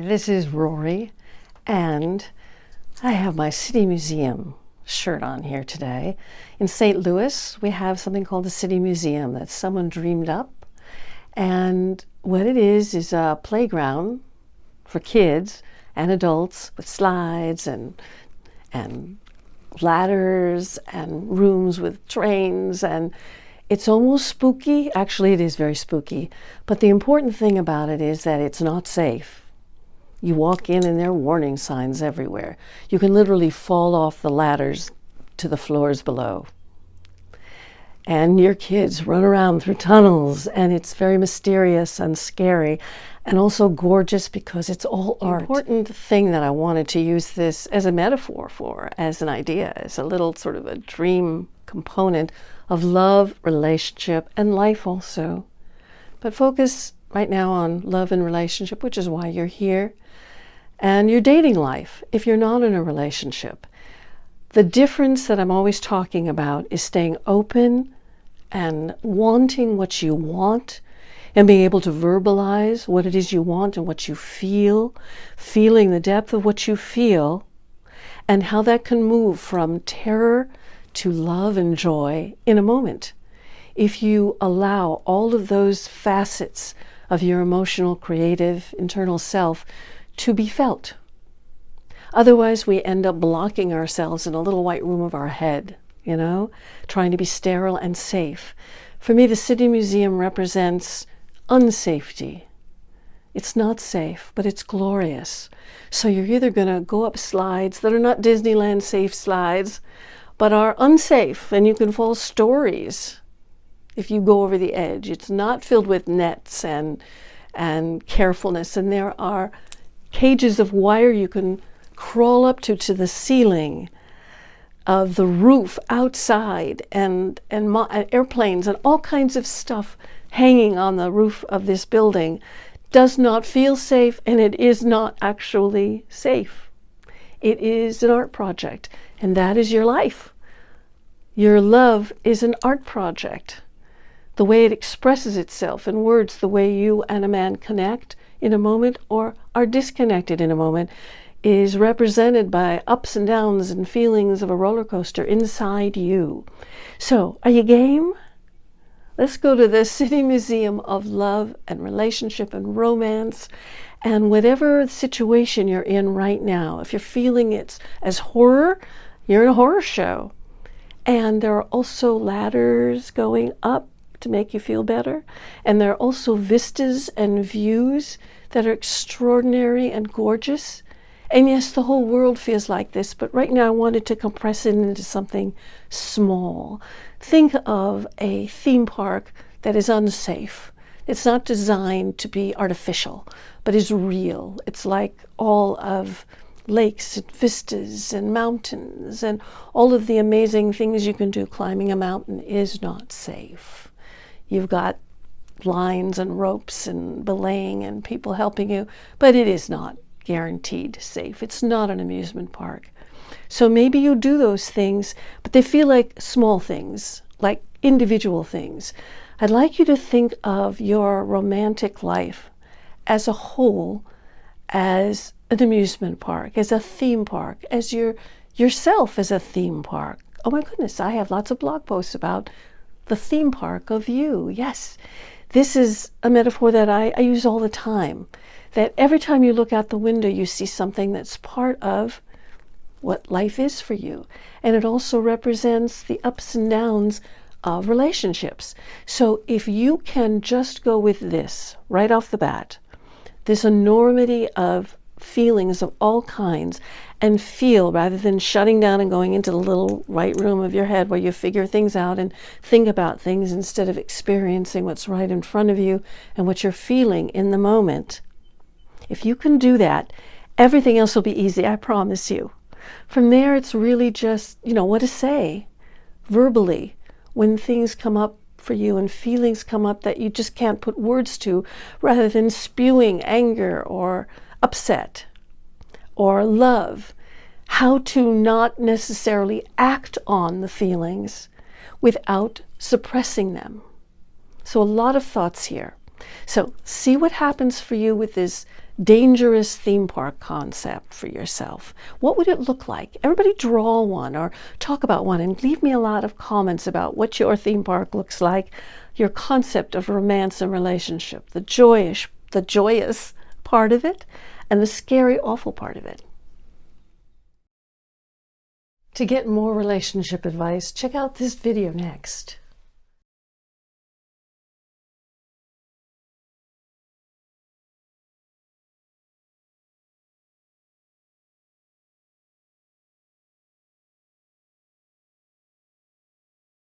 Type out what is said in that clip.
this is Rori, and I have my City Museum shirt on here today. In St. Louis, we have something called the City Museum that someone dreamed up, and what it is a playground for kids and adults with slides and ladders and rooms with trains, and it's almost spooky. Actually, it is very spooky, but the important thing about it is that it's not safe. You walk in and there are warning signs everywhere. You can literally fall off the ladders to the floors below. And your kids run around through tunnels, and it's very mysterious and scary and also gorgeous because it's all art. The important thing that I wanted to use this as a metaphor for, as an idea, as a little sort of a dream component of love, relationship, and life also. But focus right now on love and relationship, which is why you're here, and your dating life if you're not in a relationship. The difference that I'm always talking about is staying open and wanting what you want and being able to verbalize what it is you want and what you feel, feeling the depth of what you feel, and how that can move from terror to love and joy in a moment. If you allow all of those facets of your emotional, creative, internal self to be felt. Otherwise, we end up blocking ourselves in a little white room of our head, trying to be sterile and safe. For me, the City Museum represents unsafety. It's not safe, but it's glorious. So you're either going to go up slides that are not Disneyland safe slides, but are unsafe, and you can fall stories if you go over the edge. It's not filled with nets and carefulness, and there are cages of wire you can crawl up to the ceiling of the roof outside, and airplanes and all kinds of stuff hanging on the roof of this building. Does not feel safe, and it is not actually safe. It is an art project, and that is your life. Your love is an art project. The way it expresses itself in words, the way you and a man connect in a moment or are disconnected in a moment, is represented by ups and downs and feelings of a roller coaster inside you. So, are you game? Let's go to the City Museum of love and relationship and romance, and whatever situation you're in right now. If you're feeling it as horror, you're in a horror show. And there are also ladders going up to make you feel better. And there are also vistas and views that are extraordinary and gorgeous. And yes, the whole world feels like this, but right now I wanted to compress it into something small. Think of a theme park that is unsafe. It's not designed to be artificial, but is real. It's like all of lakes and vistas and mountains and all of the amazing things you can do. Climbing a mountain is not safe. You've got lines and ropes and belaying and people helping you, but it is not guaranteed safe. It's not an amusement park. So maybe you do those things, but they feel like small things, like individual things. I'd like you to think of your romantic life as a whole, as an amusement park, as a theme park, as yourself as a theme park. Oh my goodness, I have lots of blog posts about the theme park of you. Yes, this is a metaphor that I use all the time, that every time you look out the window, you see something that's part of what life is for you. And it also represents the ups and downs of relationships. So if you can just go with this right off the bat, this enormity of feelings of all kinds, and feel rather than shutting down and going into the little right room of your head where you figure things out and think about things instead of experiencing what's right in front of you and what you're feeling in the moment. If you can do that, everything else will be easy, I promise you. From there, it's really just, what to say verbally when things come up for you and feelings come up that you just can't put words to, rather than spewing anger or upset or love. How to not necessarily act on the feelings without suppressing them. So a lot of thoughts here. So see what happens for you with this dangerous theme park concept for yourself. What would it look like? Everybody draw one or talk about one and leave me a lot of comments about what your theme park looks like, your concept of romance and relationship, the joyous part of it, and the scary, awful part of it. To get more relationship advice, check out this video next.